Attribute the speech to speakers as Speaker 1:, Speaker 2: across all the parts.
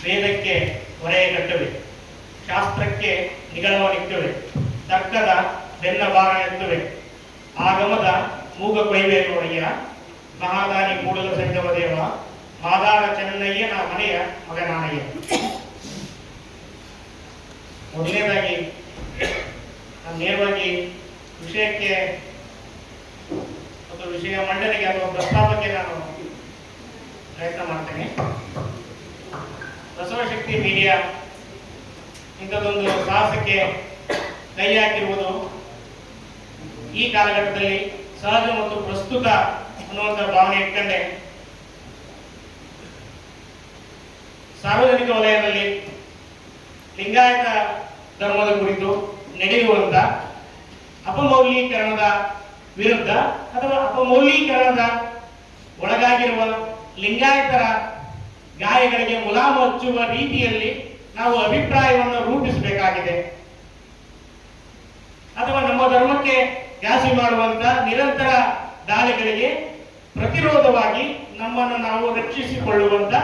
Speaker 1: ವೇದಕ್ಕೆ ಹೊರೆಯ ಕಟ್ಟುವೆ, ಶಾಸ್ತ್ರಕ್ಕೆ ನಿಗಳವನಿಕ್ಕುವೆ, ತರ್ಕದ ಬೆನ್ನ ಭಾರ ಎತ್ತುವೆ, ಆಗಮದ ಮೂಗ ಕೊಯ್ವೆ ನೋಡಿಯ, ಮಹಾದಾನಿ ಕೂಡಲ ಸಂಗಮ ದೇವ, ಮಾದಾರ ಚೆನ್ನಯ್ಯ ನಾ ಮನೆಯ ಮಗನಾನಯ್ಯ. ಮೊದಲನೇದಾಗಿ ನಾನು ನೇರವಾಗಿ ವಿಷಯಕ್ಕೆ ಮತ್ತು ವಿಷಯ ಮಂಡನೆಗೆ ಅಥವಾ ಪ್ರಸ್ತಾಪಕ್ಕೆ ನಾನು ಪ್ರಯತ್ನ ಮಾಡ್ತೇನೆ. ಬಸವಶಕ್ತಿ ಮೀಡಿಯಾ ಇಂಥದ್ದೊಂದು ಸಾಹಸಕ್ಕೆ ಕೈ ಹಾಕಿರುವುದು ಈ ಕಾಲಘಟ್ಟದಲ್ಲಿ ಸಹಜ ಮತ್ತು ಪ್ರಸ್ತುತ ಅನ್ನುವಂಥ ಭಾವನೆ ಇಟ್ಕೊಂಡೆ ಸಾರ್ವಜನಿಕ ವಲಯದಲ್ಲಿ ಲಿಂಗಾಯತ ಧರ್ಮದ ಕುರಿತು ನಡೆಯುವಂತ ಅಪಮೌಲ್ಯೀಕರಣದ ವಿರುದ್ಧ ಅಥವಾ ಅಪಮೌಲ್ಯೀಕರಣದ ಒಳಗಾಗಿರುವ ಲಿಂಗಾಯತರ ಗಾಯಗಳಿಗೆ ಮುಲಾಮು ಹಚ್ಚುವ ರೀತಿಯಲ್ಲಿ ನಾವು ಅಭಿಪ್ರಾಯವನ್ನು ರೂಪಿಸಬೇಕಾಗಿದೆ. ಅಥವಾ ನಮ್ಮ ಧರ್ಮಕ್ಕೆ ಘಾಸಿ ಮಾಡುವಂತ ನಿರಂತರ ದಾಳಿಗಳಿಗೆ ಪ್ರತಿರೋಧವಾಗಿ ನಮ್ಮನ್ನು ನಾವು ರಕ್ಷಿಸಿಕೊಳ್ಳುವಂತ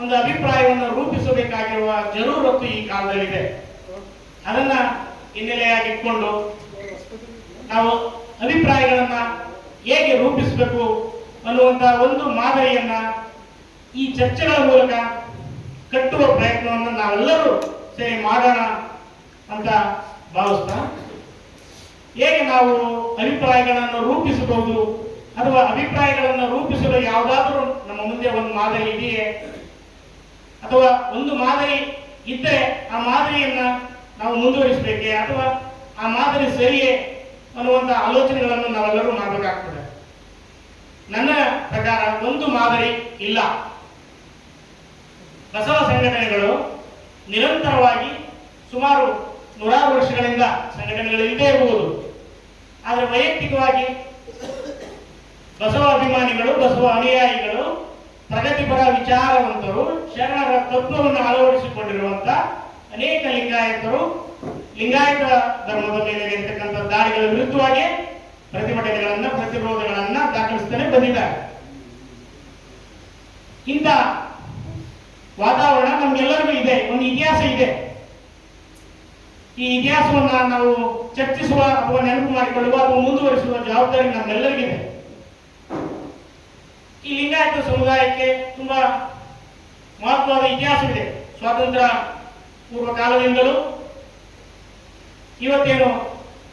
Speaker 1: ಒಂದು ಅಭಿಪ್ರಾಯವನ್ನು ರೂಪಿಸಬೇಕಾಗಿರುವ ಜರೂರತ್ತು ಈ ಕಾಲದಲ್ಲಿದೆ. ಅದನ್ನ ಹಿನ್ನೆಲೆಯಾಗಿಟ್ಕೊಂಡು ನಾವು ಅಭಿಪ್ರಾಯಗಳನ್ನ ಹೇಗೆ ರೂಪಿಸಬೇಕು ಅನ್ನುವಂತ ಒಂದು ಮಾದರಿಯನ್ನ ಈ ಚರ್ಚೆಗಳ ಮೂಲಕ ಕಟ್ಟುವ ಪ್ರಯತ್ನವನ್ನು ನಾವೆಲ್ಲರೂ ಸೇರಿ ಮಾಡೋಣ ಅಂತ ಭಾವಿಸ್ತಾ, ಹೇಗೆ ನಾವು ಅಭಿಪ್ರಾಯಗಳನ್ನು ರೂಪಿಸಬಹುದು ಅಥವಾ ಅಭಿಪ್ರಾಯಗಳನ್ನು ರೂಪಿಸಲು ಯಾವುದಾದ್ರೂ ನಮ್ಮ ಮುಂದೆ ಒಂದು ಮಾದರಿ ಇದೆಯೇ ಅಥವಾ ಒಂದು ಮಾದರಿ ಇದ್ದರೆ ಆ ಮಾದರಿಯನ್ನ ನಾವು ಮುಂದುವರಿಸಬೇಕೆ ಅಥವಾ ಆ ಮಾದರಿ ಸರಿಯೇ ಅನ್ನುವಂಥ ಆಲೋಚನೆಗಳನ್ನು ನಾವೆಲ್ಲರೂ ಮಾಡಬೇಕಾಗ್ತದೆ. ನನ್ನ ಪ್ರಕಾರ ಒಂದು ಮಾದರಿ ಇಲ್ಲ. ಬಸವ ಸಂಘಟನೆಗಳು ನಿರಂತರವಾಗಿ ಸುಮಾರು 100 ವರ್ಷಗಳಿಂದ ಸಂಘಟನೆಗಳು ಇದೇ ಇರಬಹುದು. ಆದರೆ ವೈಯಕ್ತಿಕವಾಗಿ ಬಸವ ಅಭಿಮಾನಿಗಳು, ಬಸವ ಅನುಯಾಯಿಗಳು, ಪ್ರಗತಿಪರ ವಿಚಾರವಂತರು, ಶರಣರ ತತ್ವವನ್ನು ಅಳವಡಿಸಿಕೊಂಡಿರುವಂತ ಅನೇಕ ಲಿಂಗಾಯತರು ಲಿಂಗಾಯತ ಧರ್ಮದ ಮೇಲೆ ಇರತಕ್ಕಂಥ ದಾಳಿಗಳ ವಿರುದ್ಧವಾಗಿ ಪ್ರತಿಭಟನೆಗಳನ್ನ ಪ್ರತಿರೋಧಗಳನ್ನ ದಾಖಲಿಸ್ತಾನೆ ಬಂದಿದ್ದಾರೆ. ಇಂಥ ವಾತಾವರಣ ನಮ್ಗೆಲ್ಲರಿಗೂ ಇದೆ, ಒಂದು ಇತಿಹಾಸ ಇದೆ. ಈ ಇತಿಹಾಸವನ್ನ ನಾವು ಚರ್ಚಿಸುವ ಅಥವಾ ನೆನಪು ಮಾಡಿಕೊಳ್ಳುವ ಅಥವಾ ಮುಂದುವರಿಸುವ ಜವಾಬ್ದಾರಿ ನಮ್ಮೆಲ್ಲರಿಗಿದೆ. ಈ ಲಿಂಗಾಯತ ಸಮುದಾಯಕ್ಕೆ ತುಂಬಾ ಮಹತ್ವದ ಇತಿಹಾಸವಿದೆ. ಸ್ವಾತಂತ್ರ್ಯ ಪೂರ್ವ ಕಾಲದಿಂದಲೂ ಇವತ್ತೇನು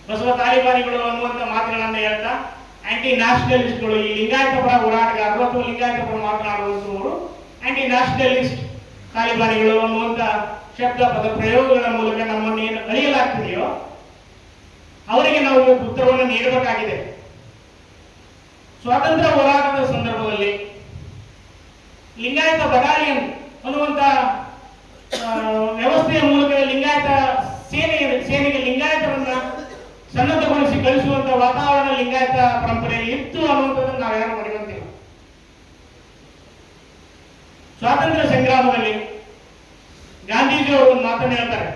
Speaker 1: ಬಸವ ತಾಲಿಬಾನಿಗಳು ಅನ್ನುವಂಥ ಮಾತುಗಳನ್ನು ಹೇಳ್ತಾ ಆಂಟಿ ನ್ಯಾಷನಲಿಸ್ಟ್ಗಳು, ಈ ಲಿಂಗಾಯತ ಪರ ಹೋರಾಟಗಾರರು ಅಥವಾ ಲಿಂಗಾಯತ ಪರ ಮಾತನಾಡುವಂಥವರು ಆಂಟಿ ನ್ಯಾಷನಲಿಸ್ಟ್ ತಾಲಿಬಾನಿಗಳು ಅನ್ನುವಂಥ ಶಬ್ದ ಪದ ಪ್ರಯೋಗಗಳ ಮೂಲಕ ನಮ್ಮನ್ನು ಏನು ಅಳಿಯಲಾಗ್ತಿದೆಯೋ ಅವರಿಗೆ ನಾವು ಉತ್ತರವನ್ನು ನೀಡಬೇಕಾಗಿದೆ. ಸ್ವಾತಂತ್ರ್ಯ ಹೋರಾಟದ ಸಂದರ್ಭದಲ್ಲಿ ಲಿಂಗಾಯತ ಬಟಾಲಿಯನ್ ಅನ್ನುವಂಥ ವ್ಯವಸ್ಥೆಯ ಮೂಲಕ ಲಿಂಗಾಯತ ಸೇನೆಗೆ ಲಿಂಗಾಯತರನ್ನ ಸನ್ನದ್ಧಗೊಳಿಸಿ ಕಳಿಸುವಂತ ವಾತಾವರಣ ಲಿಂಗಾಯತ ಪರಂಪರೆಯಲ್ಲಿ ಇತ್ತು ಅನ್ನುವಂಥದ್ದನ್ನು ನಾವ್ಯಾರು ಮರೆಯುವಂತಿಲ್ಲ. ಸ್ವಾತಂತ್ರ್ಯ ಸಂಗ್ರಾಮದಲ್ಲಿ ಗಾಂಧೀಜಿಯವರು ಒಂದು ಮಾತನ್ನು ಹೇಳ್ತಾರೆ.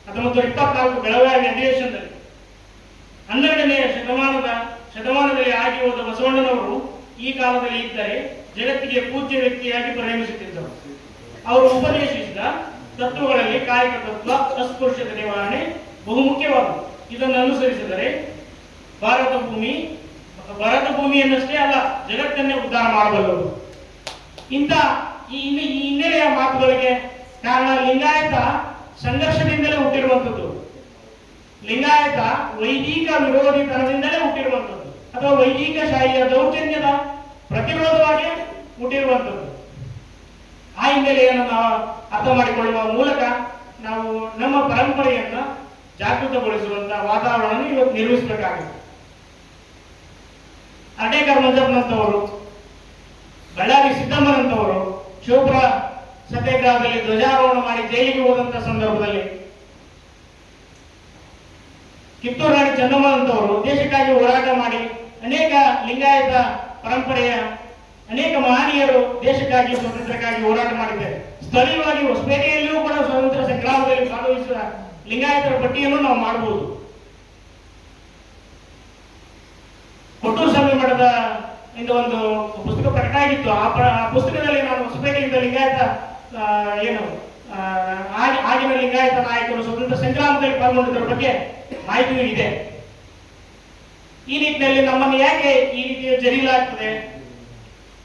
Speaker 1: 1924 ಬೆಳಗಾವಿ ಅಧಿವೇಶನದಲ್ಲಿ 12ನೇ ಶತಮಾನದಲ್ಲಿ ಆಗಿ ಹೋದ ಬಸವಣ್ಣನವರು ಈ ಕಾಲದಲ್ಲಿ ಇದ್ದರೆ ಜಗತ್ತಿಗೆ ಪೂಜ್ಯ ವ್ಯಕ್ತಿಯಾಗಿ ಪರಿಣಮಿಸುತ್ತಿದ್ದರು. ಅವರು ಉಪದೇಶಿಸಿದ ತತ್ವಗಳಲ್ಲಿ ಕಾಯಕ ತತ್ವ, ಅಸ್ಪೃಶ್ಯತೆ ನಿವಾರಣೆ ಬಹುಮುಖ್ಯವಾದದ್ದು. ಇದನ್ನು ಅನುಸರಿಸಿದರೆ ಭಾರತ ಭೂಮಿಯನ್ನಷ್ಟೇ ಅಲ್ಲ, ಜಗತ್ತನ್ನೇ ಉದ್ಧಾರ ಮಾಡಬಲ್ಲರು. ಇಂಥ ಈ ಹಿನ್ನೆಲೆಯ ಮಾತುಗಳಿಗೆ ಕಾರಣ ಲಿಂಗಾಯತ ಸಂಘರ್ಷದಿಂದಲೇ ಹುಟ್ಟಿರುವಂಥದ್ದು, ಲಿಂಗಾಯತ ವೈದಿಕ ವಿರೋಧಿತನದಿಂದಲೇ ಹುಟ್ಟಿರುವಂಥದ್ದು ಅಥವಾ ವೈದಿಕ ಶಾಹಿಯ ದೌರ್ಜನ್ಯದ ಪ್ರತಿರೋಧವಾಗಿ ಹುಟ್ಟಿರುವಂಥದ್ದು. ಆ ಹಿನ್ನೆಲೆಯನ್ನು ನಾವು ಅರ್ಥ ಮಾಡಿಕೊಳ್ಳುವ ಮೂಲಕ ನಾವು ನಮ್ಮ ಪರಂಪರೆಯನ್ನ ಜಾಗೃತಗೊಳಿಸುವಂತಹ ವಾತಾವರಣ ಇವತ್ತು ನಿರ್ಮಿಸಬೇಕಾಗಿದೆ. ಅರ್ಡೇಕರ್ ಮಂಜಪ್ಪನಂತವರು, ಬಳ್ಳಾರಿ ಸಿದ್ದಮ್ಮನಂತವರು ಶಿವಪುರ ಸತ್ಯಾಗ್ರಹದಲ್ಲಿ ಧ್ವಜಾರೋಹಣ ಮಾಡಿ ಜೈಲಿಗೆ ಹೋದಂತ ಸಂದರ್ಭದಲ್ಲಿ ಕಿತ್ತೂರು ರಾಣಿ ಚೆನ್ನಮ್ಮನಂತವರು ದೇಶಕ್ಕಾಗಿ ಹೋರಾಟ ಮಾಡಿ ಅನೇಕ ಲಿಂಗಾಯತ ಪರಂಪರೆಯ ಅನೇಕ ಮಹನೀಯರು ದೇಶಕ್ಕಾಗಿ ಸ್ವಾತಂತ್ರ್ಯಕ್ಕಾಗಿ ಹೋರಾಟ ಮಾಡಿದ್ದಾರೆ. ಸ್ಥಳೀಯವಾಗಿ ಹೊಸಪೇಟೆಯಲ್ಲಿಯೂ ಕೂಡ ಸ್ವಾತಂತ್ರ್ಯ ಸಂಗ್ರಾಮದಲ್ಲಿ ಭಾಗವಹಿಸಿದ ಲಿಂಗಾಯತರ ಪಟ್ಟಿಯನ್ನು ನಾವು ಮಾಡಬಹುದು. ಕೊಟ್ಟೂರು ಸ್ವಾಮಿ ಮಠದ ಇಂದ ಒಂದು ಪುಸ್ತಕ ಪ್ರಕಟ ಆಗಿತ್ತು. ಆ ಪುಸ್ತಕದಲ್ಲಿ ನಾನು ಹೊಸಪೇಟೆಯಿಂದ ಲಿಂಗಾಯತ ಏನು ಆಗಿನ ಲಿಂಗಾಯತ ನಾಯಕರು ಸ್ವತಂತ್ರ ಸಂಗ್ರಾಮದಲ್ಲಿ ಪಾಲ್ಗೊಂಡಿದ್ದರ ಬಗ್ಗೆ ಮಾಹಿತಿಯೂ ಇದೆ. ಈ ನಿಟ್ಟಿನಲ್ಲಿ ನಮ್ಮನ್ನು ಯಾಕೆ ಈ ರೀತಿಯ ಜರೀಲಾಗ್ತದೆ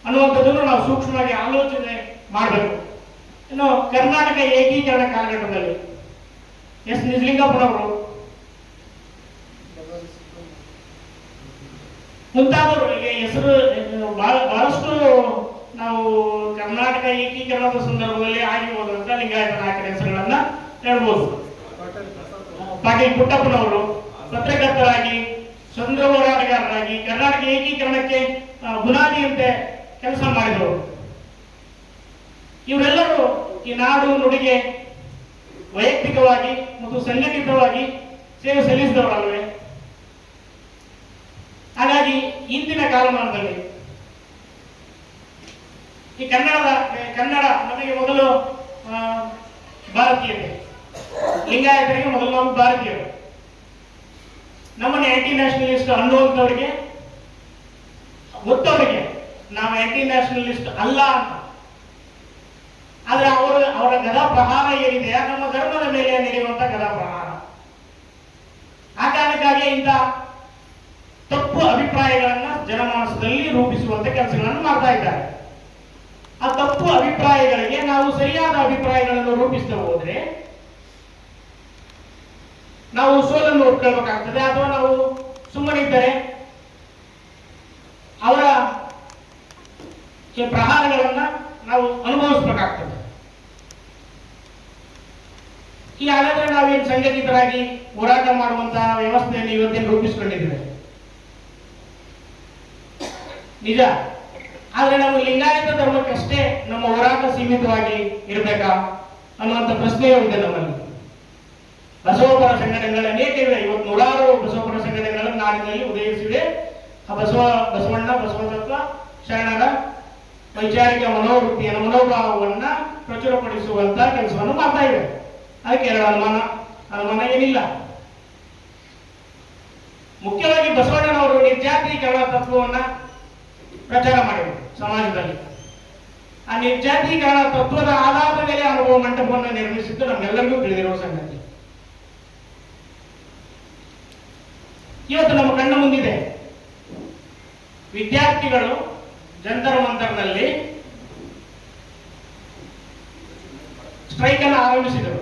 Speaker 1: ಅನ್ನುವಂಥದ್ದನ್ನು ನಾವು ಸೂಕ್ಷ್ಮವಾಗಿ ಆಲೋಚನೆ ಮಾಡಬೇಕು. ಇನ್ನು ಕರ್ನಾಟಕ ಏಕೀಕರಣ ಕಾಲಘಟ್ಟದಲ್ಲಿ ಎಸ್ ನಿಜಲಿಂಗಪ್ಪನವರು ಮುಂತಾದವರಿಗೆ ಹೆಸರು ಬಹಳಷ್ಟು ನಾವು ಕರ್ನಾಟಕ ಏಕೀಕರಣದ ಸಂದರ್ಭದಲ್ಲಿ ಆಗಿರುವುದಂತ ಲಿಂಗಾಯತ ನಾಯಕರ ಹೆಸರುಗಳನ್ನ ಹೇಳ್ಬೋದು. ಪಾಟೀಲ್ ಪುಟ್ಟಪ್ಪನವರು ಪತ್ರಕರ್ತರಾಗಿ, ಸ್ವತಂತ್ರ ಹೋರಾಟಗಾರರಾಗಿ ಕರ್ನಾಟಕ ಏಕೀಕರಣಕ್ಕೆ ಬುನಾದಿಯಂತೆ ಕೆಲಸ ಮಾಡಿದವರು. ಇವರೆಲ್ಲರೂ ಈ ನಾಡು ನುಡಿಗೆ ವೈಯಕ್ತಿಕವಾಗಿ ಮತ್ತು ಸಂಘಟಿತವಾಗಿ ಸೇವೆ ಸಲ್ಲಿಸಿದವರಲ್ವೇ. ಹಾಗಾಗಿ ಇಂದಿನ ಕಾಲಮಾನದಲ್ಲಿ ಈ ಕನ್ನಡ ನಮಗೆ ಮೊದಲು ಭಾರತೀಯತೆ, ಲಿಂಗಾಯತರಿಗೆ ಮೊದಲು ನಾವು ಭಾರತೀಯರು. ನಮ್ಮನ್ನು ಆಂಟಿ ನ್ಯಾಷನಲಿಸ್ಟ್ ಅನ್ನುವಂಥವ್ರಿಗೆ ಗೊತ್ತವರಿಗೆ ನಾವು ಆಂಟಿ ನ್ಯಾಷನಲಿಸ್ಟ್ ಅಲ್ಲ ಅಂತ. ಆದ್ರೆ ಅವರ ಗದಾ ಪ್ರಹಾರ ಏನಿದೆ ನಮ್ಮ ಧರ್ಮದ ಮೇಲೆ ನಡೆಯುವಂತ ಗದಾ ಪ್ರಹಾರ. ಆ ಕಾರಣಕ್ಕಾಗಿ ಇಂಥ ತಪ್ಪು ಅಭಿಪ್ರಾಯಗಳನ್ನ ಜನಮಾನಸದಲ್ಲಿ ರೂಪಿಸುವಂತ ಕೆಲಸಗಳನ್ನು ಮಾಡ್ತಾ ಇದ್ದಾರೆ. ಆ ತಪ್ಪು ಅಭಿಪ್ರಾಯಗಳಿಗೆ ನಾವು ಸರಿಯಾದ ಅಭಿಪ್ರಾಯಗಳನ್ನು ರೂಪಿಸ್ತಾ ಹೋದ್ರೆ ನಾವು ಸೋಲನ್ನು ಒಪ್ಕೊಳ್ಬೇಕಾಗ್ತದೆ, ಅಥವಾ ನಾವು ಸುಮ್ಮನಿದ್ದರೆ ಅವರ ಪ್ರಹಾರಗಳನ್ನ ನಾವು ಅನುಭವಿಸಬೇಕಾಗ್ತದೆ. ಈ ಹಾಗಾದ್ರೆ ನಾವೇನು ಸಂಘಟಿತರಾಗಿ ಹೋರಾಟ ಮಾಡುವಂತಹ ವ್ಯವಸ್ಥೆಯನ್ನು ಇವತ್ತೇನು ರೂಪಿಸಿಕೊಂಡಿದ್ದೇವೆ ನಿಜ. ಆದ್ರೆ ನಾವು ಲಿಂಗಾಯತ ಧರ್ಮಕ್ಕಷ್ಟೇ ನಮ್ಮ ಹೋರಾಟ ಸೀಮಿತವಾಗಿ ಇರಬೇಕಾ ಅನ್ನುವಂಥ ಪ್ರಶ್ನೆಯೂ ಇದೆ ನಮ್ಮಲ್ಲಿ. ಬಸವಪರ ಸಂಘಟನೆಗಳು ಅನೇಕ ಇವೆ. ಇವತ್ತು ನೂರಾರು ಬಸವಪರ ಸಂಘಟನೆಗಳನ್ನು ನಾಡಿನಲ್ಲಿ ಉದಯಿಸಿವೆ. ಆ ಬಸವಣ್ಣ, ಬಸವತತ್ವ, ಶರಣರ ವೈಚಾರಿಕ ಮನೋಭಾವವನ್ನ ಪ್ರಚುರಪಡಿಸುವಂತ ಕೆಲಸವನ್ನು ಮಾಡ್ತಾ ಇವೆ. ಅದಕ್ಕೆ ಎರಡು ಅನುಮಾನ ಏನಿಲ್ಲ. ಮುಖ್ಯವಾಗಿ ಬಸವಣ್ಣನವರು ನಿರ್ಜಾತೀಕರಣ ತತ್ವವನ್ನ ಪ್ರಚಾರ ಮಾಡಿದರು ಸಮಾಜದಲ್ಲಿ. ಆ ನಿರ್ಜಾತೀಕರಣ ತತ್ವದ ಆಧಾರದ ಮೇಲೆ ಅನುಭವ ಮಂಟಪವನ್ನು ನಿರ್ಮಿಸಿದ್ದು ನಮ್ಮೆಲ್ಲರಿಗೂ ತಿಳಿದಿರುವ ಸಂಗತಿ. ಇವತ್ತು ನಮ್ಮ ಕಣ್ಣ ಮುಂದಿದೆ. ವಿದ್ಯಾರ್ಥಿಗಳು ಜಂತರ್ ಮಂತರ್ನಲ್ಲಿ ಸ್ಟ್ರೈಕ್ ಅನ್ನು ಆರಂಭಿಸಿದರು.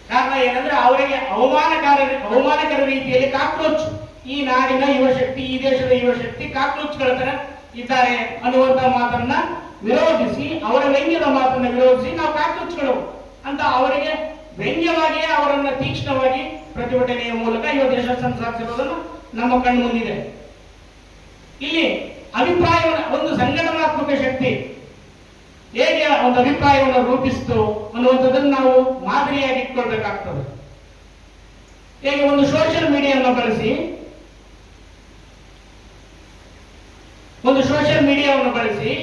Speaker 1: ಕಾರಣ ಏನಂದ್ರೆ ಅವರಿಗೆ ಅವಮಾನಕರ ರೀತಿಯಲ್ಲಿ ಕಾಕ್ರೋಚ್, ಈ ನಾಡಿನ ಯುವಶಕ್ತಿ, ಈ ದೇಶದ ಯುವಶಕ್ತಿ ಕಾಕ್ರೋಚ್ಗಳ ತರ ಇದ್ದಾರೆ ಅನ್ನುವಂತ ಮಾತನ್ನ ವಿರೋಧಿಸಿ, ಅವರ ವ್ಯಂಗ್ಯದ ಮಾತನ್ನ ವಿರೋಧಿಸಿ ನಾವು ಕಾಕ್ರೋಚ್ಗಳು ಅಂತ ಅವರಿಗೆ ವ್ಯಂಗ್ಯವಾಗಿಯೇ ಅವರನ್ನ ತೀಕ್ಷ್ಣವಾಗಿ ಪ್ರತಿಭಟನೆಯ ಮೂಲಕ ಇವತ್ತು ಯಶಸ್ಸನ್ನು ಸಾಧಿಸಿರುವುದನ್ನು ನಮ್ಮ ಕಣ್ಣು ಮುಂದಿದೆ. ಇಲ್ಲಿ ಅಭಿಪ್ರಾಯವನ್ನು, ಒಂದು ಸಂಘಟನಾತ್ಮಕ ಶಕ್ತಿ ಹೇಗೆ ಒಂದು ಅಭಿಪ್ರಾಯವನ್ನು ರೂಪಿಸಿತು ಅನ್ನುವಂಥದ್ದನ್ನು ನಾವು ಮಾದರಿಯಾಗಿ ಇಟ್ಕೊಳ್ಬೇಕಾಗ್ತದೆ. ಹೇಗೆ ಒಂದು ಸೋಷಿಯಲ್ ಮೀಡಿಯಾವನ್ನು ಬಳಸಿ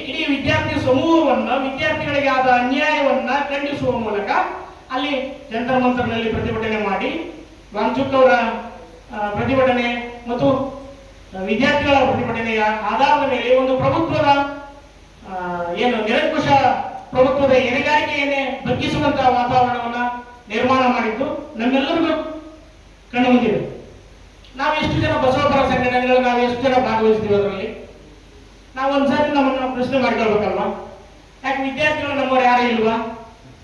Speaker 1: ಇಡೀ ವಿದ್ಯಾರ್ಥಿ ಸಮೂಹವನ್ನ, ವಿದ್ಯಾರ್ಥಿಗಳಿಗೆ ಆದ ಅನ್ಯಾಯವನ್ನ ಖಂಡಿಸುವ ಮೂಲಕ ಅಲ್ಲಿ ಜಂತರ್ ಮಂತರ್ನಲ್ಲಿ ಪ್ರತಿಭಟನೆ ಮಾಡಿ, ವಾಂಚುಕ್ ಅವರ ಪ್ರತಿಭಟನೆ ಮತ್ತು ವಿದ್ಯಾರ್ಥಿಗಳ ಪ್ರತಿಭಟನೆಯ ಆಧಾರದ ಮೇಲೆ ಒಂದು ಪ್ರಭುತ್ವದ ನಿರಂಕುಶ ಪ್ರಭುತ್ವದ ಎಣೆಗಾರಿಕೆಯನ್ನೇ ಬಗ್ಗಿಸುವಂತಹ ವಾತಾವರಣವನ್ನ ನಿರ್ಮಾಣ ಮಾಡಿದ್ದು ನಮ್ಮೆಲ್ಲರಿಗೂ ಕಂಡು ಬಂದಿದೆ. ನಾವು ಎಷ್ಟು ಜನ ಬಸವಪರ ಸಂಘಟನೆಗಳು, ನಾವು ಎಷ್ಟು ಜನ ಭಾಗವಹಿಸ್ತೀವಿ ಅದರಲ್ಲಿ? ನಾವು ಒಂದ್ಸಾರಿ ನಮ್ಮನ್ನು ಪ್ರಶ್ನೆ ಮಾಡಿಕೊಳ್ಬೇಕಲ್ವಾ? ಯಾಕೆ ವಿದ್ಯಾರ್ಥಿಗಳು ನಮ್ಮವ್ರು ಯಾರು ಇಲ್ವಾ?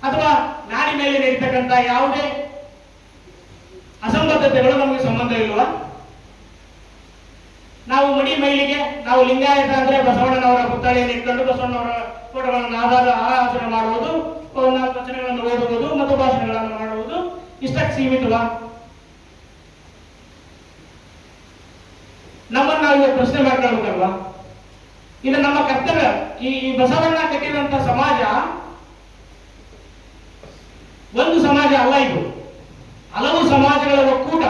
Speaker 1: ಅಥವಾ ನಾಡಿ ಮೇಲೆ ನಡೀತಕ್ಕಂಥ ಯಾವುದೇ ಅಸಂಬದ್ಧತೆಗಳು ನಮಗೆ ಸಂಬಂಧ ಇಲ್ವಾ? ನಾವು ಮಡಿ ಮೈಲಿಗೆ ನಾವು ಲಿಂಗಾಯತ ಅಂದ್ರೆ ಬಸವಣ್ಣನವರ ಪುತ್ಥಳಿಯನ್ನು ಇಟ್ಕೊಂಡು ಬಸವಣ್ಣವರ ಫೋಟೋಗಳನ್ನು ಆರಾಧನೆ ಮಾಡುವುದು, ನಾಲ್ಕು ವಚನಗಳನ್ನು ಓದುವುದು ಮತ್ತು ಭಾಷಣಗಳನ್ನು ಮಾಡುವುದು ಇಷ್ಟಕ್ಕೆ ಸೀಮಿತವಾ? ನಮ್ಮನ್ನು ನಾವು ಪ್ರಶ್ನೆ ಮಾಡ್ಕೊಳ್ಬೇಕಲ್ವಾ? ಇದು ನಮ್ಮ ಕರ್ತವ್ಯ. ಈ ಬಸವಣ್ಣ ಕಟ್ಟಿದಂತ ಸಮಾಜ ಒಂದು ಸಮಾಜ ಅಲ್ಲ, ಇದು ಹಲವು ಸಮಾಜಗಳ ಒಕ್ಕೂಟ.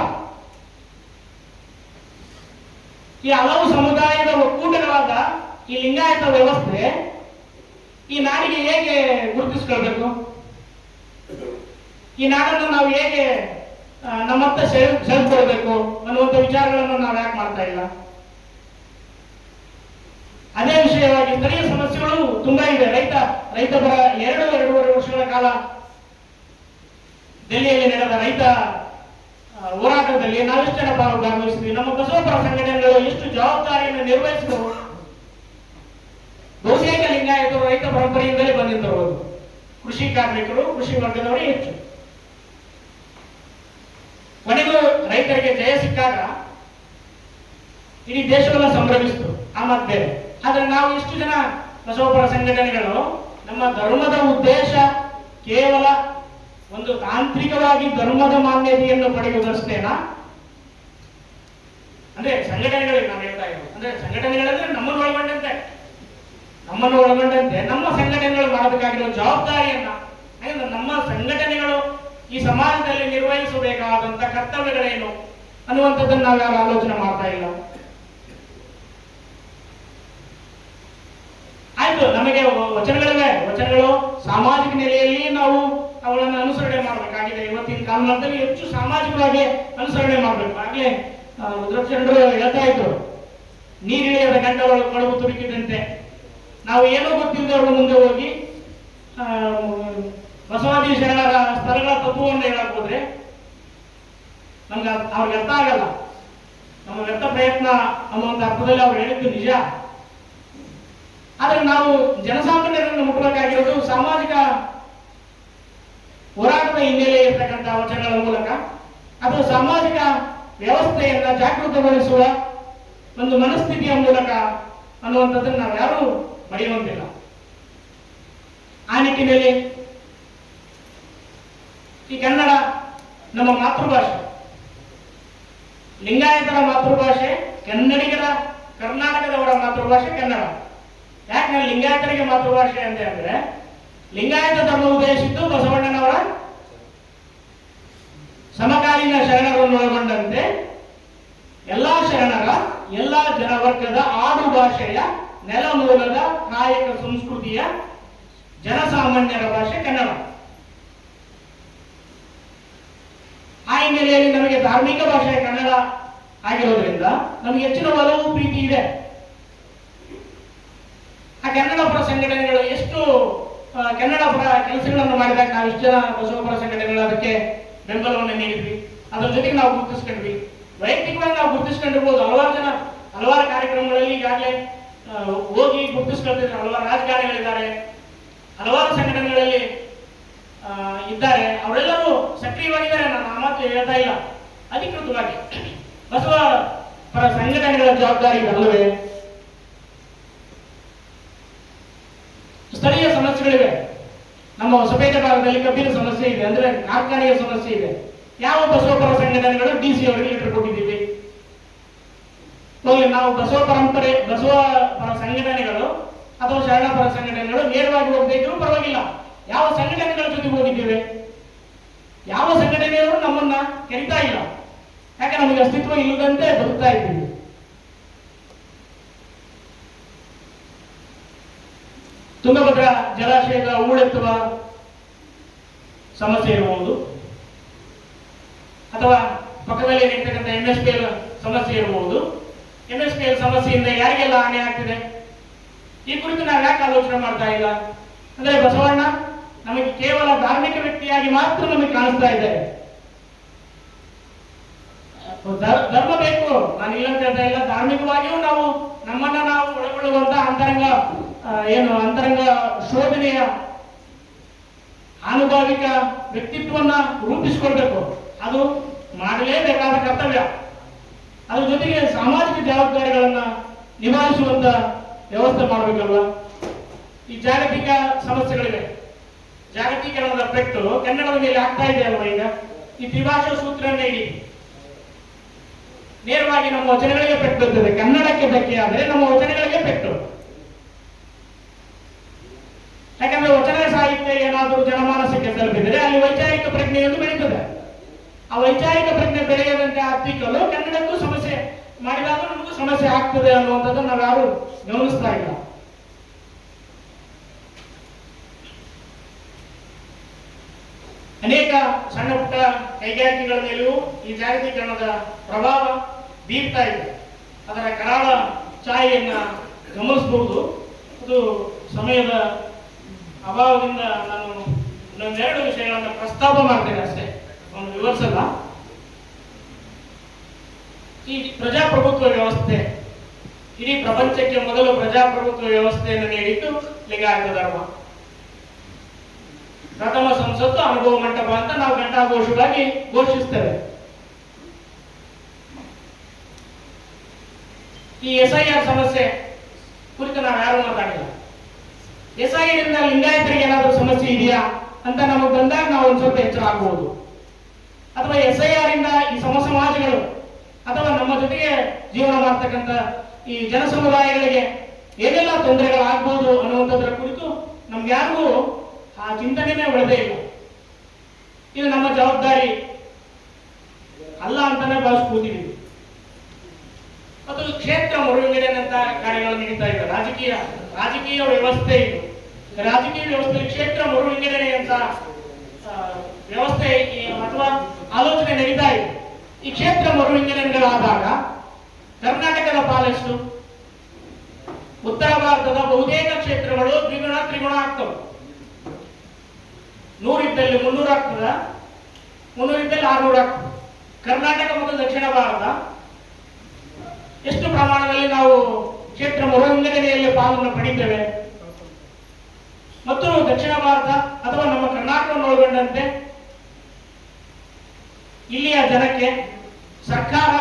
Speaker 1: ಈ ಹಲವು ಸಮುದಾಯದ ಒಕ್ಕೂಟಗಳಾದ ಈ ಲಿಂಗಾಯತ ವ್ಯವಸ್ಥೆ ಈ ನಾಡಿಗೆ ಹೇಗೆ ಗುರುತಿಸ್ಕೊಳ್ಬೇಕು? ಈ ನಾಡನ್ನು ನಾವು ಹೇಗೆ ನಮ್ಮತ್ತ ಸೆಳೆದುಕೊಳ್ಬೇಕು ಅನ್ನುವಂಥ ವಿಚಾರಗಳನ್ನು ನಾವು ಯಾಕೆ ಮಾಡ್ತಾ ಇಲ್ಲ? ಅದೇ ವಿಷಯವಾಗಿ ಸ್ಥಳೀಯ ಸಮಸ್ಯೆಗಳು ತುಂಬಾ ಇದೆ. ರೈತರ ಎರಡೂವರೆ ವರ್ಷಗಳ ಕಾಲ ದೆಹಲಿಯಲ್ಲಿ ನಡೆದ ರೈತ ಹೋರಾಟದಲ್ಲಿ ನಾವೆಷ್ಟು ಜನ ಭಾಗವಹಿಸಿದ್ವಿ. ನಮ್ಮ ಬಸವಪರ ಸಂಘಟನೆಗಳು ಎಷ್ಟು ಜವಾಬ್ದಾರಿಯನ್ನು ನಿರ್ವಹಿಸಿದವು. ಬಹುತೇಕ ಲಿಂಗಾಯತರು ರೈತ ಪರಂಪರೆಯಿಂದಲೇ ಬಂದಿದ್ದವರು. ಕೃಷಿ ಕಾರ್ಮಿಕರು, ಕೃಷಿ ವರ್ಗದವರೇ ಹೆಚ್ಚು. ಕೊನೆಗೂ ರೈತರಿಗೆ ಜಯ ಸಿಕ್ಕಾಗ ಇಡೀ ದೇಶವೆಲ್ಲ ಸಂಭ್ರಮಿಸಿತು. ಆ ಮಾತು ಬೇರೆ. ಆದ್ರೆ ನಾವು ಇಷ್ಟು ಜನ ಬಸವಪರ ಸಂಘಟನೆಗಳು ನಮ್ಮ ಧರ್ಮದ ಉದ್ದೇಶ ಕೇವಲ ಒಂದು ತಾಂತ್ರಿಕವಾಗಿ ಧರ್ಮದ ಮಾನ್ಯತೆಯನ್ನು ಪಡೆಯುವುದಷ್ಟೇನಾ? ಅಂದ್ರೆ ಸಂಘಟನೆಗಳಿಗೆ ನಾನು ಹೇಳ್ತಾ ಇರೋದು, ಅಂದ್ರೆ ಸಂಘಟನೆಗಳಂದ್ರೆ ನಮ್ಮನ್ನು ಒಳಗೊಂಡಂತೆ ನಮ್ಮ ಸಂಘಟನೆಗಳು ಮಾಡಬೇಕಾಗಿರೋ ಜವಾಬ್ದಾರಿಯನ್ನ, ನಮ್ಮ ಸಂಘಟನೆಗಳು ಈ ಸಮಾಜದಲ್ಲಿ ನಿರ್ವಹಿಸಬೇಕಾದಂತ ಕರ್ತವ್ಯಗಳೇನು ಅನ್ನುವಂಥದ್ದನ್ನು ನಾವು ಯಾರು ಆಲೋಚನೆ ಮಾಡ್ತಾ ಇಲ್ಲ. ಆಯ್ತು, ನಮಗೆ ವಚನಗಳು ಸಾಮಾಜಿಕ ನೆಲೆಯಲ್ಲಿ ನಾವು ಅವುಗಳನ್ನು ಅನುಸರಣೆ ಮಾಡಬೇಕಾಗಿದೆ. ಇವತ್ತಿನ ಕಾಲದಲ್ಲಿ ಹೆಚ್ಚು ಸಾಮಾಜಿಕವಾಗಿ ಅನುಸರಣೆ ಮಾಡಬೇಕು. ಹಾಗೆ ರುದ್ರಚಂದ್ರ ಹೇಳ್ತಾ ಇದ್ರು, ನೀರಿಳಿಯದ ಗಂಟೆಗಳು ಕಡುಬು ತುರುಕಿದಂತೆ ನಾವು ಏನೋ ಗೊತ್ತಿಲ್ಲದವ್ರ ಮುಂದೆ ಹೋಗಿ ಬಸವಾದಿ ಶರಣರ ಸ್ಥಳಗಳ ತತ್ವವನ್ನು ಹೇಳಕ್ ಹೋದ್ರೆ ನಮ್ಗೆ ಅವ್ರಿಗೆ ಅರ್ಥ ಆಗಲ್ಲ. ನಮ್ಮ ವ್ಯರ್ಥ ಪ್ರಯತ್ನ ಅನ್ನುವಂಥ ಅರ್ಥದಲ್ಲಿ ಅವ್ರು ಹೇಳಿದ್ದು ನಿಜ. ಆದ್ರೆ ನಾವು ಜನಸಾಮಾನ್ಯರನ್ನು ಮುಟ್ಟಬೇಕಾಗಿರೋದು ಸಾಮಾಜಿಕ ಹೋರಾಟದ ಹಿನ್ನೆಲೆ ಇರ್ತಕ್ಕಂಥ ವಚನಗಳ ಮೂಲಕ, ಅದು ಸಾಮಾಜಿಕ ವ್ಯವಸ್ಥೆಯನ್ನ ಜಾಗೃತಗೊಳಿಸುವ ಒಂದು ಮನಸ್ಥಿತಿಯ ಮೂಲಕ ಅನ್ನುವಂಥದ್ದನ್ನು ನಾವು ಯಾರು ಮರೆಯುವಂತಿಲ್ಲ. ಆ ನಿಟ್ಟಿನಲ್ಲಿ ಈ ಕನ್ನಡ ನಮ್ಮ ಮಾತೃಭಾಷೆ, ಲಿಂಗಾಯತರ ಮಾತೃಭಾಷೆ, ಕನ್ನಡಿಗರ ಕರ್ನಾಟಕದವರ ಮಾತೃಭಾಷೆ ಕನ್ನಡ. ಯಾಕೆ ನಾನು ಲಿಂಗಾಯತರಿಗೆ ಮಾತೃಭಾಷೆ ಅಂತ ಅಂದ್ರೆ, ಲಿಂಗಾಯತ ಧರ್ಮ ಉದ್ದೇಶಿದ್ದು ಬಸವಣ್ಣನವರ ಸಮಕಾಲೀನ ಶರಣರನ್ನು ಒಳಗೊಂಡಂತೆ ಎಲ್ಲಾ ಶರಣರ, ಎಲ್ಲಾ ಜನವರ್ಗದ ಆಡು ಭಾಷೆಯ, ನೆಲಮೂಲದ ಕಾಯಕ ಸಂಸ್ಕೃತಿಯ ಜನಸಾಮಾನ್ಯರ ಭಾಷೆ ಕನ್ನಡ. ಆ ಹಿನ್ನೆಲೆಯಲ್ಲಿ ನಮಗೆ ಧಾರ್ಮಿಕ ಭಾಷೆ ಕನ್ನಡ ಆಗಿರೋದ್ರಿಂದ ನಮಗೆ ಹೆಚ್ಚಿನ ಒಲವು ಪ್ರೀತಿ ಇದೆ. ಆ ಕನ್ನಡ ಪರ ಸಂಘಟನೆಗಳು ಎಷ್ಟು ಕನ್ನಡ ಪರ ಕೆಲಸಗಳನ್ನು ಮಾಡಿದಾಗ ನಾವು ಇಷ್ಟು ಜನ ಬಸವಪರ ಸಂಘಟನೆಗಳು ಅದಕ್ಕೆ ಬೆಂಬಲವನ್ನು ನೀಡಿದ್ವಿ. ಅದರ ಜೊತೆಗೆ ನಾವು ಗುರುತಿಸ್ಕೊಂಡ್ವಿ. ವೈಯಕ್ತಿಕವಾಗಿ ನಾವು ಗುರುತಿಸ್ಕೊಂಡಿರ್ಬೋದು. ಹಲವಾರು ಕಾರ್ಯಕ್ರಮಗಳಲ್ಲಿ ಈಗಾಗಲೇ ಹೋಗಿ ಗುರುತಿಸ್ಕೊಳ್ತಿದ್ರು. ಹಲವಾರು ರಾಜಕಾರಣಿಗಳಿದ್ದಾರೆ, ಹಲವಾರು ಸಂಘಟನೆಗಳಲ್ಲಿ ಇದ್ದಾರೆ. ಅವರೆಲ್ಲರೂ ಸಕ್ರಿಯವಾಗಿದ್ದಾರೆ. ನಾನು ಆ ಮಾತು ಹೇಳ್ತಾ ಇಲ್ಲ. ಅಧಿಕೃತವಾಗಿ ಬಸವ ಪರ ಸಂಘಟನೆಗಳ ಜವಾಬ್ದಾರಿ ಅಲ್ಲವೇ? ಸ್ಥಳೀಯ ಸಮಸ್ಯೆಗಳಿವೆ. ನಮ್ಮ ಹೊಸಪೇಟೆ ಭಾಗದಲ್ಲಿ ಕಬ್ಬಿನ ಸಮಸ್ಯೆ ಇದೆ, ಅಂದ್ರೆ ಕಾರ್ಖಾನೆಯ ಸಮಸ್ಯೆ ಇದೆ. ಯಾವ ಬಸವಪರ ಸಂಘಟನೆಗಳು ಡಿಸಿ ಅವರಿಗೆ ಲೆಟರ್ ಕೊಟ್ಟಿದ್ದೀವಿ? ಹೋಗ್ಲಿ, ನಾವು ಬಸವ ಪರ ಸಂಘಟನೆಗಳು ಅಥವಾ ಶರಣ ಪರ ಸಂಘಟನೆಗಳು ನೇರವಾಗಿ ಹೋಗದೇ ಇದ್ರು ಪರವಾಗಿಲ್ಲ. ಯಾವ ಸಂಘಟನೆಗಳ ಜೊತೆಗೆ ಹೋಗಿದ್ದೇವೆ? ಯಾವ ಸಂಘಟನೆಯವರು ನಮ್ಮನ್ನ ಕರೀತಾ ಇಲ್ಲ. ಯಾಕೆ? ನಮಗೆ ಅಸ್ತಿತ್ವ ಇಲ್ಲದಂತೆ ಬದುಕ್ತಾ ಇದ್ದೀವಿ. ತುಂಗಭದ್ರಾ ಜಲಾಶಯದ ಹೂಳೆತ್ತುವ ಸಮಸ್ಯೆ ಇರಬಹುದು, ಅಥವಾ ಪಕ್ಕದಲ್ಲಿ ನಿಂತಕ್ಕಂಥ MSPL ಸಮಸ್ಯೆ ಇರಬಹುದು. MSPL ಸಮಸ್ಯೆಯಿಂದ ಯಾರಿಗೆಲ್ಲ ಹಾನಿ ಆಗ್ತಿದೆ ಈ ಕುರಿತು ನಾವು ಯಾಕೆ ಆಲೋಚನೆ ಮಾಡ್ತಾ ಇಲ್ಲ? ಅಂದ್ರೆ ಬಸವಣ್ಣ ನಮಗೆ ಕೇವಲ ಧಾರ್ಮಿಕ ವ್ಯಕ್ತಿಯಾಗಿ ಮಾತ್ರ ನಮಗೆ ಕಾಣಿಸ್ತಾ ಇದ್ದಾರೆ. ಧರ್ಮ ಬೇಕು, ನಾನು ಇಲ್ಲ ಅಂತ ಹೇಳ್ತಾ ಇಲ್ಲ. ಧಾರ್ಮಿಕವಾಗಿಯೂ ನಾವು ನಮ್ಮನ್ನ ನಾವು ಒಳಗೊಳ್ಳುವಂತ ಅಂತರಂಗ ಶೋಧನೆಯ ಆನುಭಾವಿಕ ವ್ಯಕ್ತಿತ್ವನ್ನ ರೂಪಿಸಿಕೊಳ್ಬೇಕು. ಅದು ಮಾಡಲೇಬೇಕಾದ ಕರ್ತವ್ಯ. ಅದ್ರ ಜೊತೆಗೆ ಸಾಮಾಜಿಕ ಜವಾಬ್ದಾರಿಗಳನ್ನ ನಿಭಾಯಿಸುವಂತ ವ್ಯವಸ್ಥೆ ಮಾಡಬೇಕಲ್ವಾ? ಈ ಜಾಗತಿಕ ಸಮಸ್ಯೆಗಳಿವೆ. ಜಾಗತೀಕರಣದ ಪೆಟ್ಟು ಕನ್ನಡದ ಮೇಲೆ ಆಗ್ತಾ ಇದೆ ಅಲ್ವಾ? ಈಗ ಈ ತ್ರಿಭಾಷಾ ಸೂತ್ರವನ್ನೇ ಇಡಿ, ನೇರವಾಗಿ ನಮ್ಮ ವಚನಗಳಿಗೆ ಪೆಟ್ಟು ಬರ್ತದೆ. ಕನ್ನಡಕ್ಕೆ ಧಕ್ಕೆ ಆದರೆ ನಮ್ಮ ವಚನಗಳಿಗೆ ಪೆಟ್ಟು. ಯಾಕಂದ್ರೆ ವಚನ ಸಾಹಿತ್ಯ ಏನಾದರೂ ಜನಮಾನಸಕ್ಕೆ ತಲುಪಿದರೆ ಅಲ್ಲಿ ವೈಚಾರಿಕ ಪ್ರಜ್ಞೆಯನ್ನು ಬೆಳೀತದೆ. ಆ ವೈಚಾರಿಕ ಪ್ರಜ್ಞೆ ಬೆಳೆಯದಂತೆ ಆರ್ಥಿಕಲು ಕನ್ನಡಕ್ಕೂ ಸಮಸ್ಯೆ ಮಾಡಿದಾಗ ನಮಗೂ ಸಮಸ್ಯೆ ಆಗ್ತದೆ ಅನ್ನುವಂಥದ್ದು ನಾವು ಯಾರು ಗಮನಿಸ್ತಾ ಇಲ್ಲ. ಅನೇಕ ಸಣ್ಣ ಪುಟ್ಟ ಕೈಗಾರಿಕೆಗಳ ಮೇಲೂ ಈ ಜಾಗತೀಕರಣದ ಪ್ರಭಾವ ಬೀರ್ತಾ ಇದೆ. ಅದರ ಕರಾಳ ಛಾಯೆಯನ್ನ ಗಮನಿಸಬಹುದು. ಅದು ಸಮಯದ ಅಭಾವದಿಂದ ನಾನು ಇನ್ನೊಂದೆರಡು ವಿಷಯಗಳನ್ನು ಪ್ರಸ್ತಾಪ ಮಾಡ್ತೇನೆ ಅಷ್ಟೇ, ಒಂದು ವಿವರಿಸಲ್ಲ. ಈ ಪ್ರಜಾಪ್ರಭುತ್ವ ವ್ಯವಸ್ಥೆ ಇಡೀ ಪ್ರಪಂಚಕ್ಕೆ ಮೊದಲು ಪ್ರಜಾಪ್ರಭುತ್ವ ವ್ಯವಸ್ಥೆಯನ್ನು ನೀಡಿದ್ದು ಲಿಂಗಾಯತ ಧರ್ಮ. ಪ್ರಥಮ ಸಂಸತ್ತು ಅನುಭವ ಮಂಟಪ ಅಂತ ನಾವು ಘಂಟಾಘೋಷವಾಗಿ ಘೋಷಿಸ್ತೇವೆ. ಈ SIR ಸಮಸ್ಯೆ ಕುರಿತು ನಾವು ಯಾರು ಮಾತಾಡಿಲ್ಲ. SIR ಇಂದ ಲಿಂಗಾಯತರಿಗೆ ಏನಾದರೂ ಸಮಸ್ಯೆ ಇದೆಯಾ ಅಂತ ನಮಗೆ ಬಂದಾಗ ನಾವು ಒಂದು ಸ್ವಲ್ಪ ಎಚ್ಚರ ಆಗಬಹುದು. ಅಥವಾ SIR ಇಂದ ಈ ಸಮಾಜಗಳು ಅಥವಾ ನಮ್ಮ ಜೊತೆಗೆ ಜೀವನ ಮಾಡ್ತಕ್ಕಂಥ ಈ ಜನ ಸಮುದಾಯಗಳಿಗೆ ಏನೆಲ್ಲ ತೊಂದರೆಗಳಾಗಬಹುದು ಅನ್ನುವಂಥದ್ರ ಕುರಿತು ನಮ್ಗೆ ಯಾರಿಗೂ ಆ ಚಿಂತನೆನೇ ಉಳಿದೇ ಇಲ್ಲ. ಇದು ನಮ್ಮ ಜವಾಬ್ದಾರಿ ಅಲ್ಲ ಅಂತಾನೆ ಭಾವಿಸ್ಬೋದಿದ್ದೀವಿ. ಮತ್ತು ಕ್ಷೇತ್ರ ಮರುವಿಂಗಡಣೆ ಅಂತ ಕಾರ್ಯಗಳು ನಡೀತಾ ಇದೆ. ರಾಜಕೀಯ ವ್ಯವಸ್ಥೆ ಇದು. ರಾಜಕೀಯ ವ್ಯವಸ್ಥೆಯಲ್ಲಿ ಕ್ಷೇತ್ರ ಮರುವಿಂಗಡಣೆ ಅಂತ ವ್ಯವಸ್ಥೆ ಅಥವಾ ಆಲೋಚನೆ ನಡೀತಾ ಇದೆ. ಈ ಕ್ಷೇತ್ರ ಮರುವಿಂಗಡಣೆಗಳಾದಾಗ ಕರ್ನಾಟಕದ ಪಾಲೆಷ್ಟು? ಉತ್ತರ ಭಾರತದ ಬಹುತೇಕ ಕ್ಷೇತ್ರಗಳು ದ್ವಿಗುಣ ತ್ರಿಗುಣ ಆಗ್ತವೆ. 100 ಇದ್ದಲ್ಲಿ 300 ಆಗ್ತದ, 300 ಇದ್ದಲ್ಲಿ 600 ಆಗ್ತದೆ. ಕರ್ನಾಟಕ ಮತ್ತು ದಕ್ಷಿಣ ಭಾರತ ಎಷ್ಟು ಪ್ರಮಾಣದಲ್ಲಿ ನಾವು ಕ್ಷೇತ್ರ ಮರುವಿಂಗಡಣೆಯಲ್ಲಿ ಪಾಲನ್ನು ಪಡಿತೇವೆ? ಮತ್ತು ದಕ್ಷಿಣ ಭಾರತ ಅಥವಾ ನಮ್ಮ ಕರ್ನಾಟಕವನ್ನು ಒಳಗೊಂಡಂತೆ ಇಲ್ಲಿಯ ಜನಕ್ಕೆ ಸರ್ಕಾರ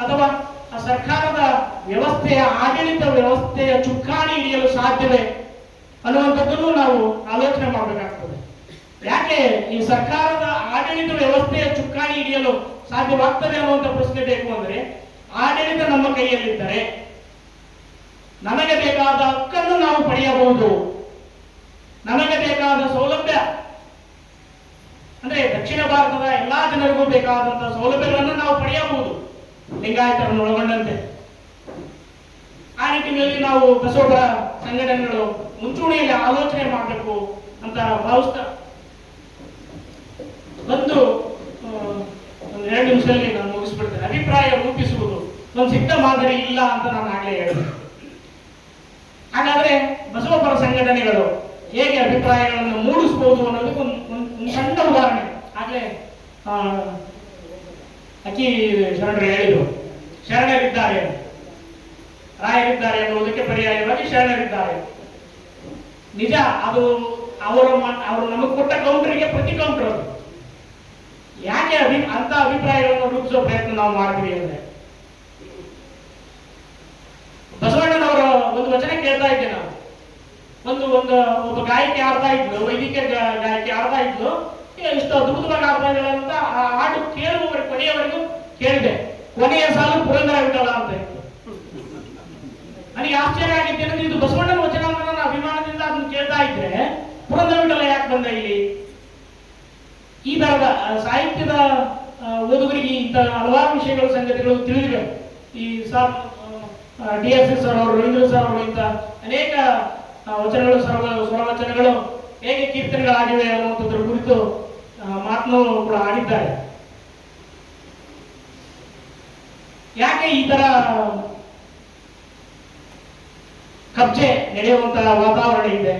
Speaker 1: ಅಥವಾ ಸರ್ಕಾರದ ವ್ಯವಸ್ಥೆಯ ಆಡಳಿತ ವ್ಯವಸ್ಥೆಯ ಚುಕ್ಕಾಣಿ ಹಿಡಿಯಲು ಸಾಧ್ಯವೇ ಅನ್ನುವಂಥದ್ದನ್ನು ನಾವು ಆಲೋಚನೆ ಮಾಡಬೇಕಾಗ್ತದೆ. ಯಾಕೆ ಈ ಸರ್ಕಾರದ ಆಡಳಿತ ವ್ಯವಸ್ಥೆಯ ಚುಕ್ಕಾಣಿ ಹಿಡಿಯಲು ಸಾಧ್ಯವಾಗ್ತದೆ ಅನ್ನುವಂಥ ಪ್ರಶ್ನೆ ಬೇಕು ಅಂದ್ರೆ, ಆಡಳಿತ ನಮ್ಮ ಕೈಯಲ್ಲಿದ್ದರೆ ನಮಗೆ ಬೇಕಾದ ಹಕ್ಕನ್ನು ನಾವು ಪಡೆಯಬಹುದು. ನಮಗೆ ಬೇಕಾದ ಸೌಲಭ್ಯ ಅಂದ್ರೆ ದಕ್ಷಿಣ ಭಾರತದ ಎಲ್ಲಾ ಜನರಿಗೂ ಬೇಕಾದಂತಹ ಸೌಲಭ್ಯಗಳನ್ನು ನಾವು ಪಡೆಯಬಹುದು, ಲಿಂಗಾಯತರನ್ನು ಒಳಗೊಂಡಂತೆ. ಆ ನಿಟ್ಟಿನಲ್ಲಿ ನಾವು ಬಸವಪರ ಸಂಘಟನೆಗಳು ಮುಂಚೂಣಿಯಲ್ಲಿ ಆಲೋಚನೆ ಮಾಡಬೇಕು ಅಂತ ಭಾವಿಸ್ತಾ ಒಂದು 2 ನಿಮಿಷದಲ್ಲಿ ನಾನು ಮುಗಿಸ್ಬಿಡ್ತೇನೆ. ಅಭಿಪ್ರಾಯ ರೂಪಿಸುವುದು ಒಂದು ಸಿದ್ಧ ಮಾದರಿ ಇಲ್ಲ ಅಂತ ನಾನು ಆಗಲೇ ಹೇಳಿದೆ. ಹಾಗಾದ್ರೆ ಬಸವಪರ ಸಂಘಟನೆಗಳು ಹೇಗೆ ಅಭಿಪ್ರಾಯಗಳನ್ನು ಮೂಡಿಸಬಹುದು ಅನ್ನೋದಕ್ಕೆ ಒಂದು ಸಣ್ಣ ಉದಾಹರಣೆ. ಆಗ್ಲೇ ಅಕ್ಕಿ ಶರಣರು ಹೇಳಿದರು, ಶರಣರಿದ್ದಾರೆ ರಾಯರಿದ್ದಾರೆ ಎನ್ನುವುದಕ್ಕೆ ಪರ್ಯಾಯವಾಗಿ ಶರಣರಿದ್ದಾರೆ. ನಿಜ, ಅದು ಅವರು ನಮಗೆ ಕೊಟ್ಟ ಕೌಂಟರ್ಗೆ ಪ್ರತಿ ಕೌಂಟರ್. ಅದು ಯಾಕೆ ಅಂತ ಅಭಿಪ್ರಾಯಗಳನ್ನು ರೂಪಿಸುವ ಪ್ರಯತ್ನ ನಾವು ಮಾಡ್ತೀವಿ ಅಂದ್ರೆ, ಬಸವಣ್ಣನವರ ಒಂದು ವಚನ ಕೇಳ್ತಾ ಇದ್ದೆ ನಾನು. ಒಬ್ಬ ಗಾಯಕಿ ಆಡ್ತಾ ಇದ್ಲು, ವೈದಿಕ ಗಾಯಕಿ ಆಡ್ತಾ ಇದ್ಲು. ಇಷ್ಟು ಅದ್ಭುತವಾಗಿ ಆಡ್ತಾ ಇದ್ದಾಳೆ ಅಂತ ಆ ಹಾಡು ಕೇಳುವವರೆಗೆ ಕೊನೆಯವರೆಗೂ ಕೇಳಿದೆ. ಕೊನೆಯ ಸಾಲು ಪುರಂದರ ವಿಠಲ ಅಂತ ಇತ್ತು. ನನಗೆ ಆಶ್ಚರ್ಯ ಆಗಿದ್ದೇನೆ, ಇದು ಬಸವಣ್ಣನ ವಚನ ಅಂತ ನಾನು ಅಭಿಮಾನದಿಂದ ಅದನ್ನು ಕೇಳ್ತಾ ಇದ್ರೆ ಪುರಂದರ ವಿಠಲ ಯಾಕೆ ಬಂದ ಇಲ್ಲಿ? ಈ ತರದ ಸಾಹಿತ್ಯದ ಓದುಗರಿಗೆ ಇಂಥ ಹಲವಾರು ವಿಷಯಗಳು ಸಂಗತಿಗಳು ತಿಳಿದಿವೆ. ಈ DSS ಸರ್ ಅವರು, ರವೀಂದ್ರ ಸರ್ ಅವರು ಇಂಥ ಅನೇಕ ವಚನಗಳು, ಸ್ವರವಚನಗಳು ಹೇಗೆ ಕೀರ್ತನೆಗಳಾಗಿವೆ ಅನ್ನುವಂಥದ್ರ ಕುರಿತು ಮಾತನ್ನು ಕೂಡ ಆಡಿದ್ದಾರೆ. ಯಾಕೆ ಈ ತರ ಕಬ್ಜೆ ನಡೆಯುವಂತಹ ವಾತಾವರಣ ಇದೆ?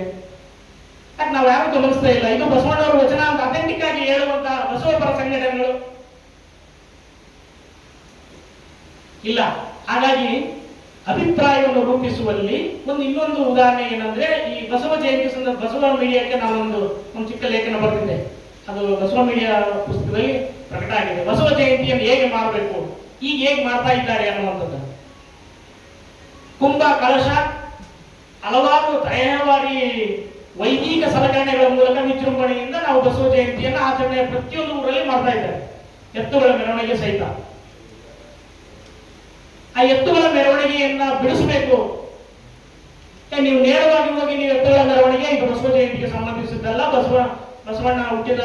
Speaker 1: ಯಾಕೆ ನಾವು ಯಾರು ಗಮನಿಸ್ತಾ ಇಲ್ಲ? ಇದು ಬಸವಣ್ಣವರ ವಚನ ಅಂತ ಅಥೆಂಟಿಕ್ ಆಗಿ ಹೇಳುವಂತಹ ಬಸವಪರ ಸಂಘಟನೆಗಳು ಇಲ್ಲ. ಹಾಗಾಗಿ ಅಭಿಪ್ರಾಯವನ್ನು ರೂಪಿಸುವಲ್ಲಿ ಇನ್ನೊಂದು ಉದಾಹರಣೆ ಏನಂದ್ರೆ, ಈ ಬಸವ ಜಯಂತಿ ಸಂದರ್ಭ ಬಸವ ಮೀಡಿಯಾಕ್ಕೆ ನಾನೊಂದು ಚಿಕ್ಕ ಲೇಖನ ಬರೆದಿದ್ದೆ. ಅದು ಬಸವ ಮೀಡಿಯಾ ಪುಸ್ತಕದಲ್ಲಿ ಪ್ರಕಟ ಆಗಿದೆ. ಬಸವ ಜಯಂತಿಯನ್ನು ಹೇಗೆ ಮಾಡಬೇಕು, ಈಗ ಹೇಗೆ ಮಾಡ್ತಾ ಇದ್ದಾರೆ ಅನ್ನುವಂಥದ್ದು. ಕುಂಭ, ಕಳಶ, ಹಲವಾರು ತರಹೇವಾರಿ ವೈದಿಕ ಸಲಕರಣೆಗಳ ಮೂಲಕ ವಿಜೃಂಭಣೆಯಿಂದ ನಾವು ಬಸವ ಜಯಂತಿಯನ್ನು ಆಚರಣೆ ಪ್ರತಿಯೊಂದು ಊರಲ್ಲಿ ಮಾಡ್ತಾ ಇದ್ದಾರೆ, ಎತ್ತುಗಳ ಮೆರವಣಿಗೆ ಸಹಿತ. ಆ ಎತ್ತುಗಳ ಮೆರವಣಿಗೆಯನ್ನ ಬಿಡಿಸಬೇಕು. ನೀವು ನೇರವಾಗಿ ಹೋಗಿ ನೀವು ಎತ್ತುಗಳ ಮೆರವಣಿಗೆ ಇದು ಬಸವ ಜಯಂತಿಗೆ ಸಂಬಂಧಿಸಿದ್ದಲ್ಲ, ಬಸವಣ್ಣ ಹುಟ್ಟಿದ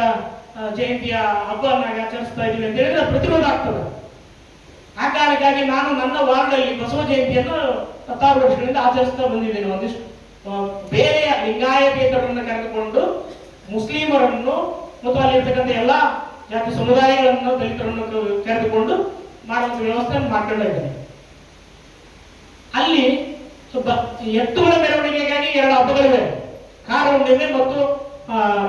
Speaker 1: ಜಯಂತಿಯ ಹಬ್ಬವನ್ನಾಗಿ ಆಚರಿಸ್ತಾ ಇದೀವಿ ಅಂತ ಹೇಳಿದ್ರೆ ಪ್ರತಿರೋಧ ಆಗ್ತದೆ. ಆ ಕಾರಣಕ್ಕಾಗಿ ನಾನು ನನ್ನ ವಾರ್ಡಲ್ಲಿ ಬಸವ ಜಯಂತಿಯನ್ನು 16 ವರ್ಷಗಳಿಂದ ಆಚರಿಸ್ತಾ ಬಂದಿದ್ದೇನೆ. ಒಂದಿಷ್ಟು ಬೇರೆ ಲಿಂಗಾಯತೇತರನ್ನು ಕರೆದುಕೊಂಡು ಮುಸ್ಲಿಮರನ್ನು ಮತ್ತು ಅಲ್ಲಿರ್ತಕ್ಕಂಥ ಎಲ್ಲ ಜಾತಿ ಸಮುದಾಯಗಳನ್ನು, ದಲಿತರನ್ನು ಕರೆದುಕೊಂಡು ಮಾಡುವಂಥ ವ್ಯವಸ್ಥೆಯನ್ನು ಮಾಡ್ಕೊಂಡಿದ್ದೇನೆ. ಅಲ್ಲಿ ಎತ್ತುಗಳ ಮೆರವಣಿಗೆಗಾಗಿ ಎರಡು ಹಬ್ಬಗಳಿವೆ, ಕಾರ ಹುಣ್ಣಿಮೆ ಮತ್ತು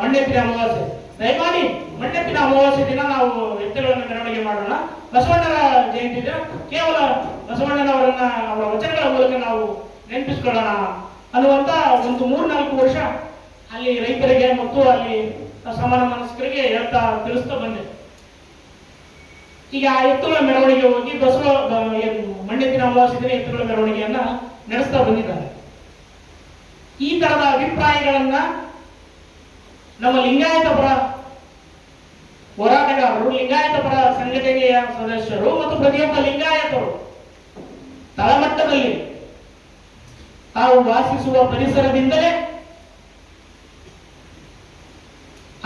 Speaker 1: ಮಣ್ಣೆತ್ತಿನ ಅಮಾವಾಸ್ಯೆ. ದಯಮಾಡಿ ಮಣ್ಣೆತ್ತಿನ ಅಮಾವಾಸ್ಯೆ ದಿನ ನಾವು ಎತ್ತುಗಳನ್ನು ಮೆರವಣಿಗೆ ಮಾಡೋಣ. ಬಸವಣ್ಣರ ಜಯಂತಿ ದಿನ ಕೇವಲ ಬಸವಣ್ಣನವರನ್ನ ಅವರ ವಚನಗಳ ಮೂಲಕ ನಾವು ನೆನಪಿಸಿಕೊಳ್ಳೋಣ ಅನ್ನುವಂತ ಒಂದು 3-4 ವರ್ಷ ಅಲ್ಲಿ ರೈತರಿಗೆ ಮತ್ತು ಅಲ್ಲಿ ಸಮಾನ ಮನಸ್ಕರಿಗೆ ಹೇಳ್ತಾ ತಿಳಿಸ್ತಾ ಬಂದೆ. ಈಗ ಆ ಎತ್ತುಗಳ ಮೆರವಣಿಗೆ ಹೋಗಿ ಮಣ್ಣೆತ್ತಿನ ಅಮಾವಾಸ್ಯೆ ದಿನ ಎತ್ತುಗಳ ಮೆರವಣಿಗೆಯನ್ನ ನಡೆಸ್ತಾ ಬಂದಿದ್ದಾರೆ. ಈ ತರದ ಅಭಿಪ್ರಾಯಗಳನ್ನ ನಮ್ಮ ಲಿಂಗಾಯತ ಪರ ಹೋರಾಟಗಾರರು, ಲಿಂಗಾಯತ ಪರ ಸಂಘಟನೆಯ ಸದಸ್ಯರು ಮತ್ತು ಪ್ರತಿಯೊಬ್ಬ ಲಿಂಗಾಯತರು ತಳಮಟ್ಟದಲ್ಲಿ ತಾವು ವಾಸಿಸುವ ಪರಿಸರದಿಂದಲೇ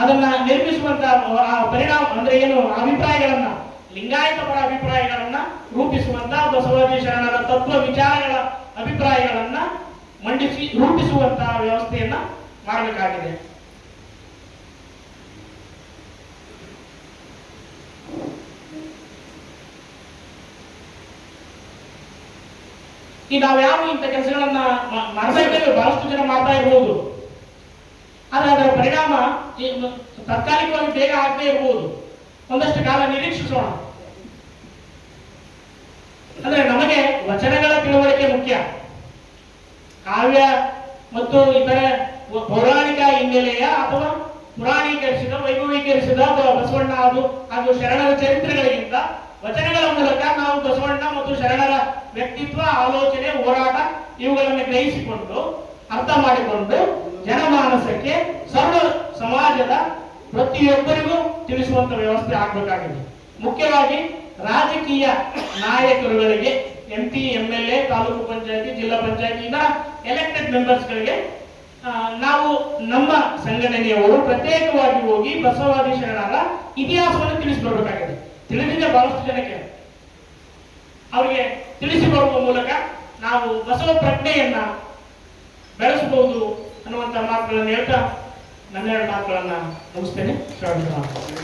Speaker 1: ಅದನ್ನ ನಿರ್ಮಿಸುವಂತ ಪರಿಣಾಮ ಅಂದ್ರೆ ಏನು ಅಭಿಪ್ರಾಯಗಳನ್ನ, ಲಿಂಗಾಯತ ಪರ ಅಭಿಪ್ರಾಯಗಳನ್ನ ರೂಪಿಸುವಂತ ಬಸವಾದಿ ಶರಣರ ತತ್ವ ವಿಚಾರಗಳ ಅಭಿಪ್ರಾಯಗಳನ್ನ ಮಂಡಿಸಿ ರೂಪಿಸುವಂತಹ ವ್ಯವಸ್ಥೆಯನ್ನ ಮಾಡಬೇಕಾಗಿದೆ. ಈ ನಾವ್ಯಾವ ಇಂಥ ಕೆಲಸಗಳನ್ನ ಮಾಡ್ತಾ ಇದ್ದೇವೆ, ಬಹಳಷ್ಟು ಜನ ಮಾಡ್ತಾ ಇರಬಹುದು, ಆದ್ರೆ ಅದರ ಪರಿಣಾಮ ತಾತ್ಕಾಲಿಕವಾಗಿ ಬೇಗ ಆಗದೆ ಇರಬಹುದು. ಒಂದಷ್ಟು ಕಾಲ ನಿರೀಕ್ಷಿಸೋಣ. ಅಂದ್ರೆ ನಮಗೆ ವಚನಗಳ ತಿಳುವಳಿಕೆ ಮುಖ್ಯ. ಕಾವ್ಯ ಮತ್ತು ಇತರೆ ಪೌರಾಣಿಕ ಹಿನ್ನೆಲೆಯ ಅಥವಾ ಪುರಾಣೀಕರಿಸಿದ ವೈಭವೀಕರಿಸಿದ ಬಸವಣ್ಣ ಹಾಗೂ ಶರಣರ ಚರಿತ್ರೆಗಳಿಗಿಂತ ವಚನಗಳ ಮೂಲಕ ನಾವು ಬಸವಣ್ಣ ಮತ್ತು ಶರಣರ ವ್ಯಕ್ತಿತ್ವ, ಆಲೋಚನೆ, ಹೋರಾಟ ಇವುಗಳನ್ನು ಗ್ರಹಿಸಿಕೊಂಡು ಅರ್ಥ ಮಾಡಿಕೊಂಡು ಜನಮಾನಸಕ್ಕೆ ಸರ್ವ ಸಮಾಜದ ಪ್ರತಿಯೊಬ್ಬರಿಗೂ ತಿಳಿಸುವಂತ ವ್ಯವಸ್ಥೆ ಆಗಬೇಕಾಗಿದೆ. ಮುಖ್ಯವಾಗಿ ರಾಜಕೀಯ ನಾಯಕರುಗಳಿಗೆ, MP, MLA, ತಾಲೂಕು ಪಂಚಾಯತಿ, ಜಿಲ್ಲಾ ಪಂಚಾಯತಿ ಇದರ ಎಲೆಕ್ಟೆಡ್ ಮೆಂಬರ್ಸ್ಗಳಿಗೆ ನಾವು ನಮ್ಮ ಸಂಘಟನೆಯವರು ಪ್ರತ್ಯೇಕವಾಗಿ ಹೋಗಿ ಬಸವಾದಿ ಶರಣರ ಇತಿಹಾಸವನ್ನು ತಿಳಿಸಿಕೊಡ್ಬೇಕಾಗಿದೆ. ತಿಳಿದಿದೆ ಬಹಳಷ್ಟು ಜನಕ್ಕೆ, ಅವರಿಗೆ ತಿಳಿಸಿ ಬರುವ ಮೂಲಕ ನಾವು ಬಸವ ಪ್ರಜ್ಞೆಯನ್ನ ಬೆಳೆಸಬಹುದು ಅನ್ನುವಂತ ಮಾತುಗಳನ್ನು ಹೇಳ್ತಾ ನನ್ನ 2 ಮಾತುಗಳನ್ನ ಮುಗಿಸ್ತೇನೆ.